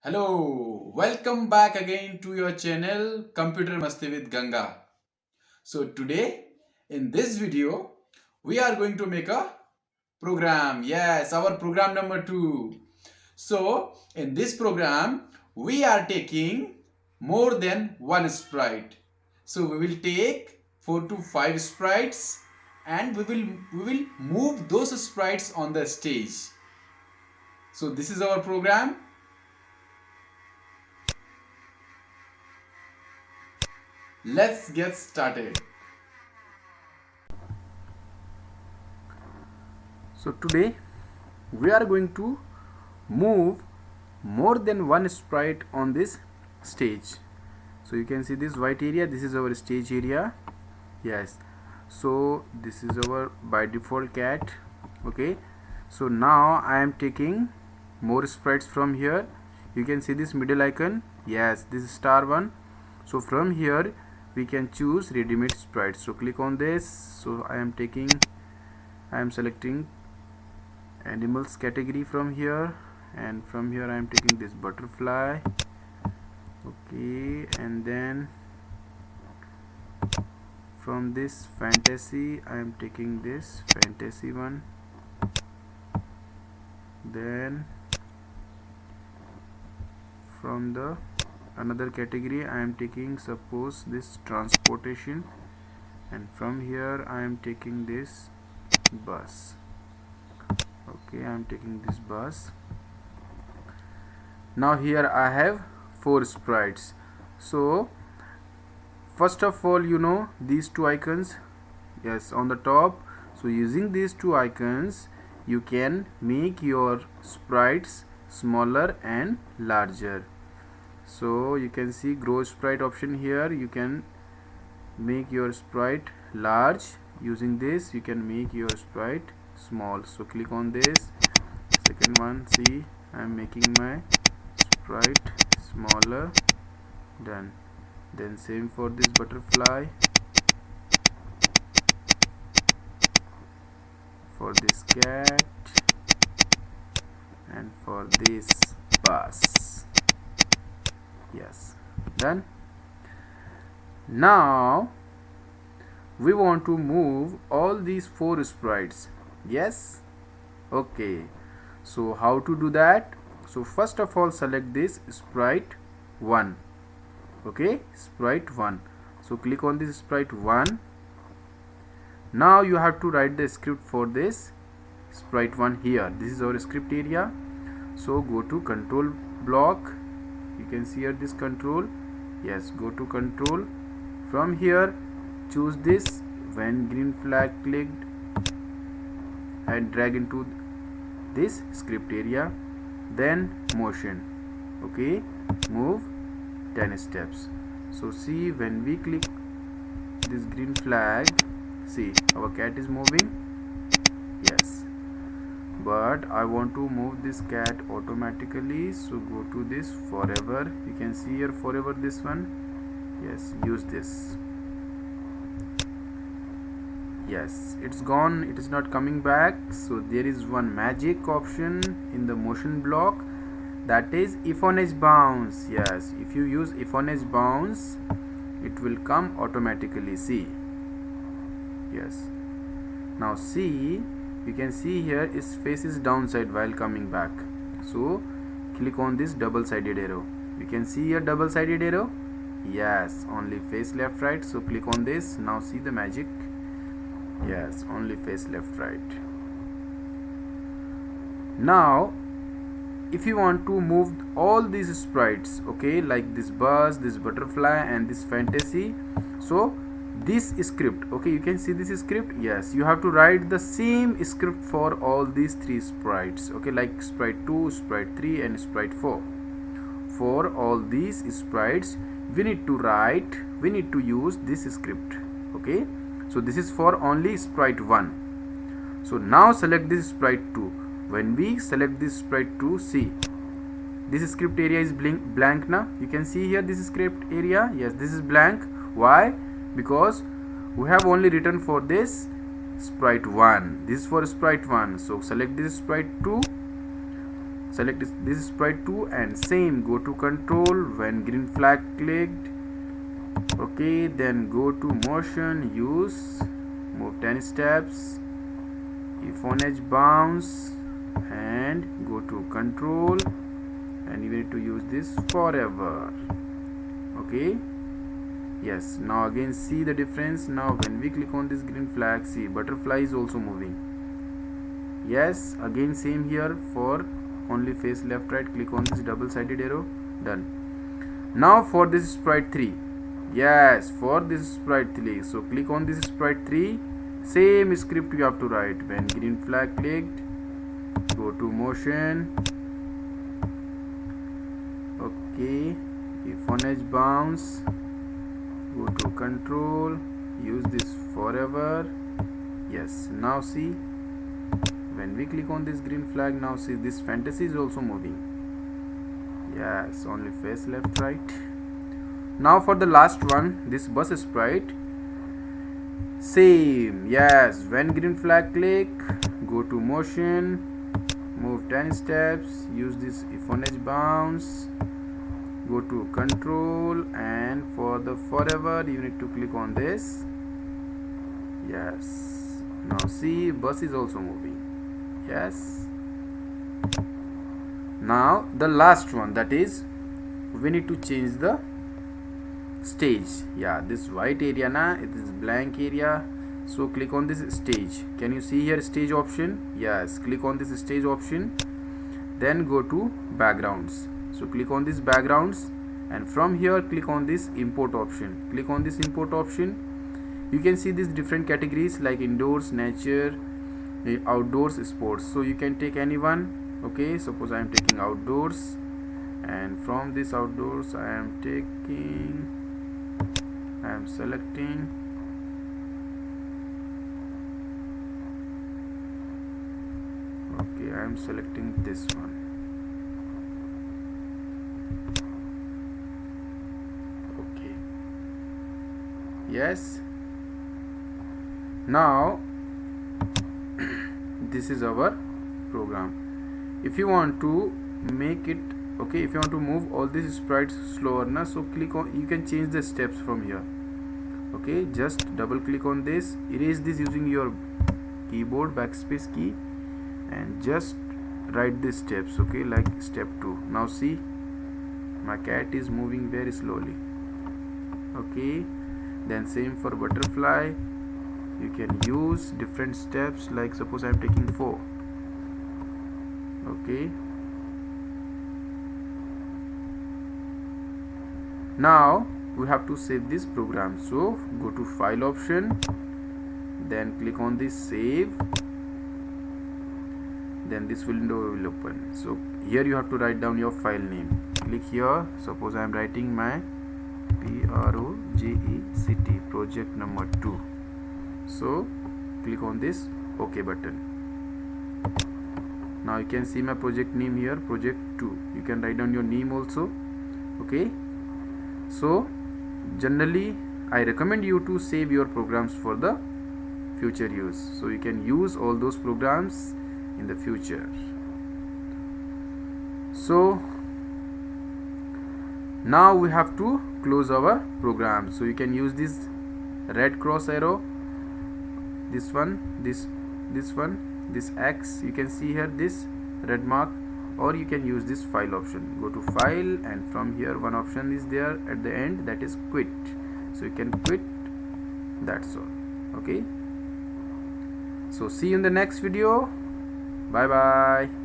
Hello, welcome back again to your channel Computer Masti with Ganga. So today in this video we are going to make a program. Yes, our program number 2. So in this program we are taking more than one sprite. So we will take 4 to 5 sprites and we will move those sprites on the stage. So this is our program. Let's get started. So today we are going to move more than one sprite on this stage. So you can see this white area, this is our stage area. Yes, so this is our by default cat. Okay, so now I am taking more sprites from here. You can see this middle icon. Yes, this is star one. So from here we can choose ready-made sprites. So click on this. So I am selecting animals category from here, and from here I am taking this butterfly. Okay, and then from this fantasy I am taking this fantasy one. Then from the another category I am taking, suppose, this transportation, and from here I am taking this bus. Okay, I am taking this bus. Now here I have 4 sprites. So first of all, these two icons, yes, on the top. So using these two icons you can make your sprites smaller and larger. So you can see grow sprite option here. You can make your sprite large. Using this you can make your sprite small. So click on this. Second one, see, I am making my sprite smaller. Done. Then same for this butterfly, for this cat, and for this bus. Yes, done. Now we want to move all these 4 sprites. Yes, okay. So how to do that? So first of all, select this sprite 1. Okay, sprite 1. So click on this sprite 1. Now you have to write the script for this sprite 1 here. This is our script area. So go to control block. You can see here this control. Yes, go to control. From here choose this when green flag clicked and drag into this script area. Then motion. Okay, move 10 steps. So see, when we click this green flag, see our cat is moving. Yes, but I want to move this cat automatically. So go to this forever. You can see here forever, this one. Yes, use this. Yes, it's gone, it is not coming back. So there is one magic option in the motion block, that is if on edge bounce. Yes, if you use if on edge bounce it will come automatically. See, yes, now see, you can see here his face is downside while coming back. So click on this double sided arrow. You can see here double sided arrow. Yes, only face left right. So click on this. Now see the magic. Yes, only face left right. Now if you want to move all these sprites, okay, like this bus, this butterfly, and this fantasy, so this script, okay, you can see this script. Yes, you have to write the same script for all these 3 sprites, okay, like sprite 2, sprite 3, and sprite 4. For all these sprites we need to use this script. Okay, so this is for only sprite 1. So now select this sprite 2. When we select this sprite 2, see, this script area is blank now. You can see here this script area. Yes, this is blank. Why? Because we have only written for this sprite 1. This is for sprite 1. So select this sprite 2. select this sprite 2 and same go to control. When green flag clicked, okay, then go to motion, use move 10 steps, if on edge bounce, and go to control, and you need to use this forever. Okay, yes, now again see the difference. Now when we click on this green flag, see butterfly is also moving. Yes, again same here, for only face left right, click on this double sided arrow, done. Now for this sprite 3, yes, for this sprite 3, so click on this sprite 3, same script you have to write. When green flag clicked, go to motion, okay, if on edge bounce, go to control, use this forever. Yes, now see, when we click on this green flag, now see this fantasy is also moving. Yes, only face left right. Now for the last one, this bus sprite, same. Yes, when green flag click, go to motion, move 10 steps, use this if on edge bounce, go to control, and for the forever you need to click on this. Yes, now see bus is also moving. Yes, now the last one, that is we need to change the stage. Yeah, this white area na, it is blank area, so click on this stage. Can you see here stage option? Yes, click on this stage option, then go to backgrounds. So click on this backgrounds, and from here click on this import option. Click on this import option. You can see these different categories like indoors, nature, outdoors, sports. So you can take any one. Okay, suppose I am taking outdoors, and from this outdoors I am selecting, okay, I am selecting this one. Okay, yes, now this is our program. If you want to make it, okay, if you want to move all these sprites slower na, so click on, you can change the steps from here. Okay, just double click on this, erase this using your keyboard backspace key, and just write the steps. Okay, like step 2. Now see, my cat is moving very slowly. Okay, then same for butterfly, you can use different steps, like suppose I am taking 4. Okay, now we have to save this program, so go to file option, then click on this save, then this window will open. So here you have to write down your file name. Click here, suppose I am writing my project project number 2. So click on this OK button. Now you can see my project name here, project 2. You can write down your name also. Okay, so generally I recommend you to save your programs for the future use, so you can use all those programs in the future. So now we have to close our program, so you can use this red cross arrow, this one, this one, this X, you can see here this red mark, or you can use this file option. Go to file, and from here one option is there at the end, that is quit. So you can quit, that's all. Okay, so see you in the next video. Bye bye.